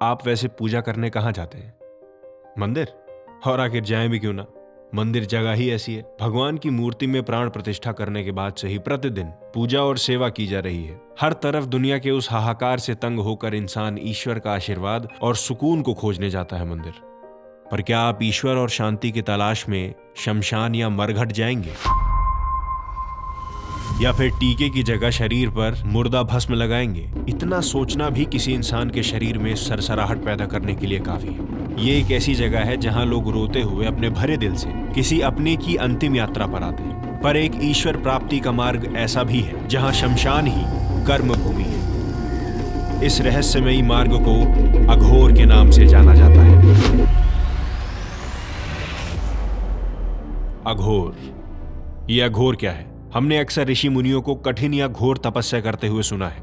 आप वैसे पूजा करने कहाँ जाते हैं? मंदिर। और आखिर जाएं भी क्यों ना, मंदिर जगह ही ऐसी है। भगवान की मूर्ति में प्राण प्रतिष्ठा करने के बाद से ही प्रतिदिन पूजा और सेवा की जा रही है। हर तरफ दुनिया के उस हाहाकार से तंग होकर इंसान ईश्वर का आशीर्वाद और सुकून को खोजने जाता है मंदिर। पर क्या आप ईश्वर और शांति की तलाश में शमशान या मरघट जाएंगे, या फिर टीके की जगह शरीर पर मुर्दा भस्म लगाएंगे? इतना सोचना भी किसी इंसान के शरीर में सरसराहट पैदा करने के लिए काफी है। ये एक ऐसी जगह है जहां लोग रोते हुए अपने भरे दिल से किसी अपने की अंतिम यात्रा पर आते हैं। पर एक ईश्वर प्राप्ति का मार्ग ऐसा भी है जहां शमशान ही कर्म भूमि है। इस रहस्यमयी मार्ग को अघोर के नाम से जाना जाता है। अघोर। ये अघोर क्या है? हमने अक्सर ऋषि मुनियों को कठिन या घोर तपस्या करते हुए सुना है,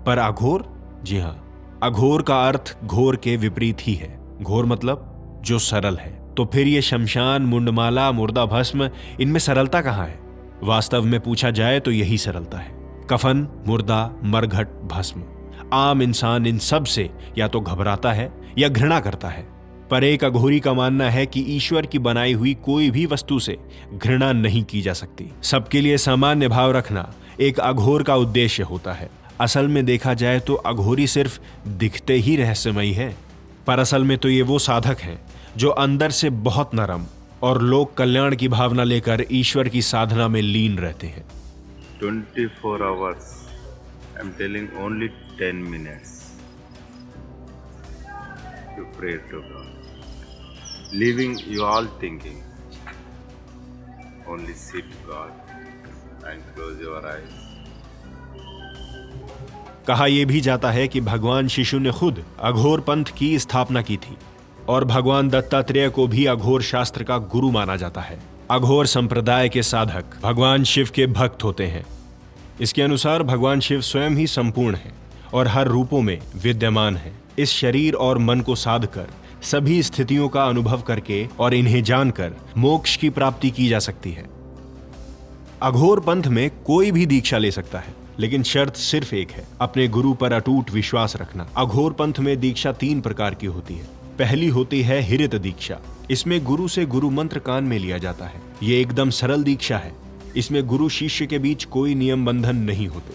पर अघोर? जी हाँ, अघोर का अर्थ घोर के विपरीत ही है। घोर मतलब जो सरल है। तो फिर ये शमशान, मुंडमाला, मुर्दा भस्म, इनमें सरलता कहाँ है? वास्तव में पूछा जाए तो यही सरलता है। कफन, मुर्दा, मरघट, भस्म। आम इंसान इन सब से या तो घबराता है या घृणा करता है, पर एक अघोरी का मानना है कि ईश्वर की बनाई हुई कोई भी वस्तु से घृणा नहीं की जा सकती। सबके लिए सामान्य भाव रखना एक अघोर का उद्देश्य होता है। असल में देखा जाए तो अघोरी सिर्फ दिखते ही रहस्यमयी है, पर असल में तो ये वो साधक हैं जो अंदर से बहुत नरम और लोक कल्याण की भावना लेकर ईश्वर की साधना में लीन रहते हैं। 24 hours. I'm telling only 10 minutes to pray to God. Leaving you all thinking. Only sit God and close your eyes. कहा यह भी जाता है कि भगवान शिशु ने खुद अघोर पंथ की स्थापना की थी और भगवान दत्तात्रेय को भी अघोर शास्त्र का गुरु माना जाता है। अघोर संप्रदाय के साधक भगवान शिव के भक्त होते हैं। इसके अनुसार भगवान शिव स्वयं ही संपूर्ण है और हर रूपों में विद्यमान है। इस शरीर और मन को साध कर सभी स्थितियों का अनुभव करके और इन्हें जानकर मोक्ष की प्राप्ति की जा सकती है। अघोर पंथ में कोई भी दीक्षा ले सकता है, लेकिन शर्त सिर्फ एक है, अपने गुरु पर अटूट विश्वास रखना। अघोर पंथ में दीक्षा 3 प्रकार की होती है। पहली होती है हिरित दीक्षा। इसमें गुरु से गुरु मंत्र कान में लिया जाता है। ये एकदम सरल दीक्षा है। इसमें गुरु शिष्य के बीच कोई नियम बंधन नहीं होते।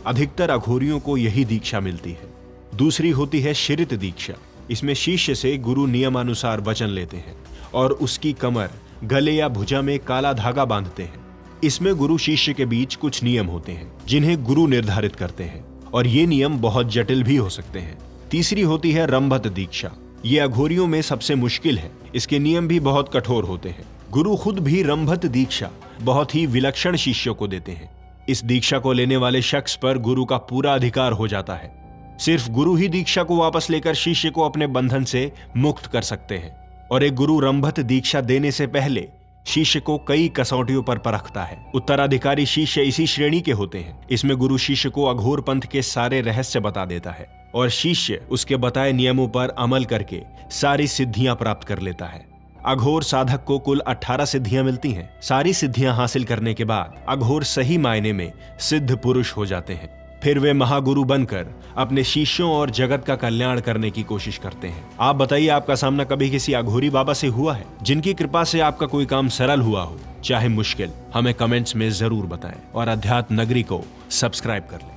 अधिकतर अघोरियों को यही दीक्षा मिलती है। दूसरी होती है शिरित दीक्षा। इसमें शिष्य से गुरु नियमानुसार वचन लेते हैं और उसकी कमर, गले या भुजा में काला धागा बांधते हैं। इसमें गुरु शिष्य के बीच कुछ नियम होते हैं जिन्हें गुरु निर्धारित करते हैं, और ये नियम बहुत जटिल भी हो सकते हैं। तीसरी होती है रंभत दीक्षा। ये अघोरियों में सबसे मुश्किल है। इसके नियम भी बहुत कठोर होते हैं। गुरु खुद भी रंभत दीक्षा बहुत ही विलक्षण शिष्यों को देते हैं। इस दीक्षा को लेने वाले शख्स पर गुरु का पूरा अधिकार हो जाता है। सिर्फ गुरु ही दीक्षा को वापस लेकर शिष्य को अपने बंधन से मुक्त कर सकते हैं। और एक गुरु रंभत दीक्षा देने से पहले शिष्य को कई कसौटियों पर परखता है। उत्तराधिकारी शिष्य इसी श्रेणी के होते हैं। इसमें गुरु शिष्य को अघोर पंथ के सारे रहस्य बता देता है और शिष्य उसके बताए नियमों पर अमल करके सारी सिद्धियां प्राप्त कर लेता है। अघोर साधक को कुल 18 सिद्धियां मिलती हैं। सारी सिद्धियां हासिल करने के बाद अघोर सही मायने में सिद्ध पुरुष हो जाते हैं। फिर वे महागुरु बनकर अपने शिष्यों और जगत का कल्याण करने की कोशिश करते हैं। आप बताइए, आपका सामना कभी किसी अघोरी बाबा से हुआ है जिनकी कृपा से आपका कोई काम सरल हुआ हो, चाहे मुश्किल? हमें कमेंट्स में जरूर बताएं और अध्यात्म नगरी को सब्सक्राइब कर लें।